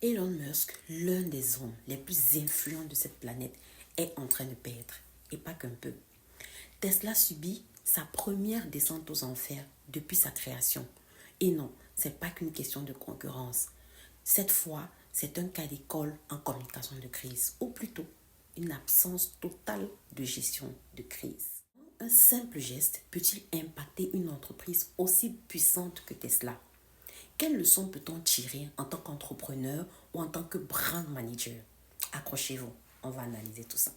Elon Musk, l'un des hommes les plus influents de cette planète, est en train de perdre. Et pas qu'un peu. Tesla subit sa première descente aux enfers depuis sa création. Et non, ce n'est pas qu'une question de concurrence. Cette fois, c'est un cas d'école en communication de crise, ou plutôt une absence totale de gestion de crise. Un simple geste peut-il impacter une entreprise aussi puissante que Tesla? Quelles leçons peut-on tirer en tant qu'entrepreneur ou en tant que brand manager? Accrochez-vous, on va analyser tout ça.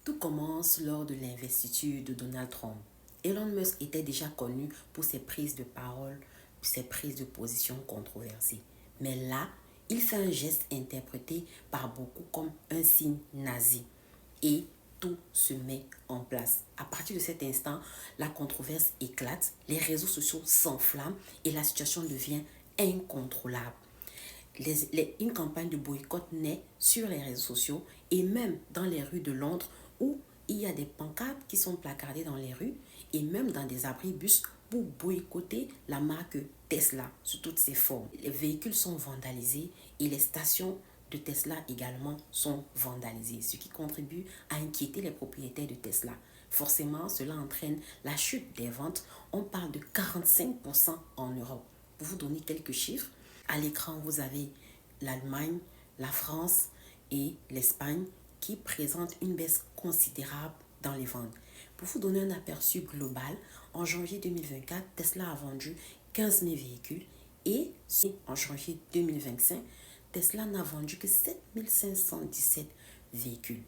Tout commence lors de l'investiture de Donald Trump. Elon Musk était déjà connu pour ses prises de parole, ses prises de position controversées. Mais là, il fait un geste interprété par beaucoup comme un signe nazi. Et tout se met en place. À partir de cet instant, la controverse éclate, les réseaux sociaux s'enflamment et la situation devient incontrôlable. Une campagne de boycott naît sur les réseaux sociaux et même dans les rues de Londres où il y a des pancartes qui sont placardées dans les rues et même dans des abribus pour boycotter la marque Tesla sous toutes ses formes. Les véhicules sont vandalisés et les stations de Tesla également sont vandalisées, ce qui contribue à inquiéter les propriétaires de Tesla. Forcément, cela entraîne la chute des ventes. On parle de 45% en Europe. Pour vous donner quelques chiffres, à l'écran, vous avez l'Allemagne, la France et l'Espagne qui présentent une baisse considérable dans les ventes. Pour vous donner un aperçu global, en janvier 2024, Tesla a vendu 15 000 véhicules et en janvier 2025, Tesla n'a vendu que 7 517 véhicules.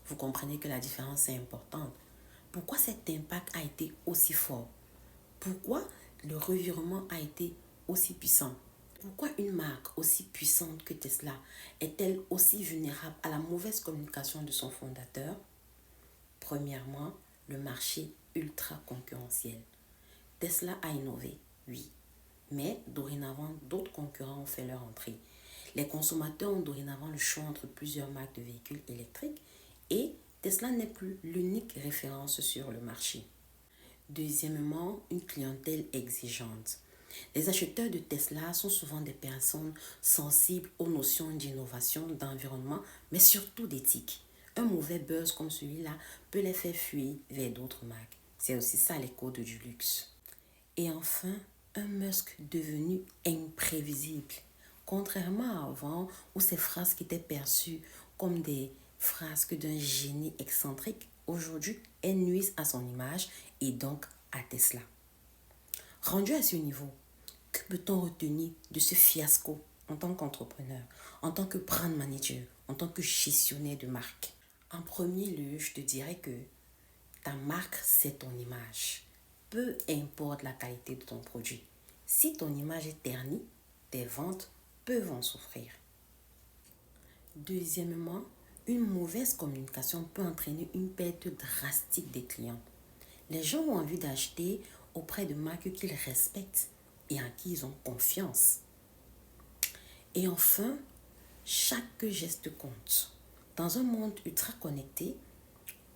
Vous comprenez que la différence est importante. Pourquoi cet impact a été aussi fort? Pourquoi le revirement a été aussi puissant? Pourquoi une marque aussi puissante que Tesla est-elle aussi vulnérable à la mauvaise communication de son fondateur? Premièrement, le marché ultra concurrentiel. Tesla a innové, oui, mais dorénavant, d'autres concurrents ont fait leur entrée. Les consommateurs ont dorénavant le choix entre plusieurs marques de véhicules électriques et Tesla n'est plus l'unique référence sur le marché. Deuxièmement, une clientèle exigeante. Les acheteurs de Tesla sont souvent des personnes sensibles aux notions d'innovation, d'environnement, mais surtout d'éthique. Un mauvais buzz comme celui-là peut les faire fuir vers d'autres marques. C'est aussi ça les codes du luxe. Et enfin, un Musk devenu imprévisible. Contrairement à avant, où ces frasques étaient perçues comme des frasques d'un génie excentrique, aujourd'hui, elles nuisent à son image et donc à Tesla. Rendu à ce niveau, que peut-on retenir de ce fiasco en tant qu'entrepreneur, en tant que brand manager, en tant que gestionnaire de marque? En premier lieu, je te dirais que ta marque, c'est ton image. Peu importe la qualité de ton produit. Si ton image est ternie, tes ventes peuvent en souffrir. Deuxièmement, une mauvaise communication peut entraîner une perte drastique des clients. Les gens ont envie d'acheter auprès de marques qu'ils respectent et en qui ils ont confiance. Et enfin, chaque geste compte. Dans un monde ultra connecté,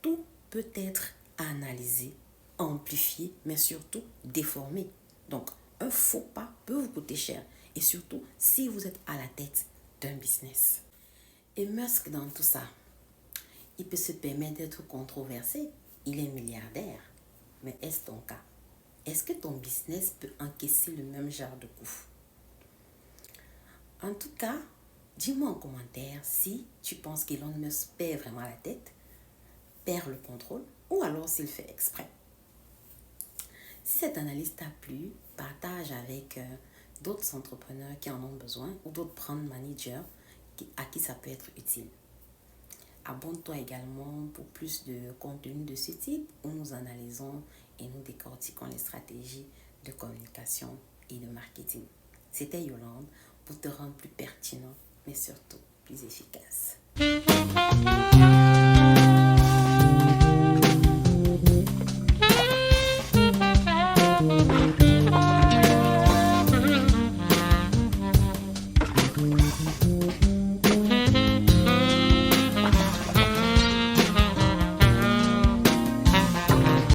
tout peut être analysé, amplifié, mais surtout déformé. Donc, un faux pas peut vous coûter cher. Et surtout, si vous êtes à la tête d'un business. Et Musk, dans tout ça, il peut se permettre d'être controversé. Il est milliardaire. Mais est-ce ton cas? Est-ce que ton business peut encaisser le même genre de coup? En tout cas, dis-moi en commentaire si tu penses qu'Elon Musk perd vraiment la tête, perd le contrôle, ou alors s'il fait exprès. Si cette analyse t'a plu, partage avec d'autres entrepreneurs qui en ont besoin ou d'autres brand managers à qui ça peut être utile. Abonne-toi également pour plus de contenu de ce type où nous analysons et nous décortiquons les stratégies de communication et de marketing. C'était Yolande pour te rendre plus pertinent, mais surtout plus efficace.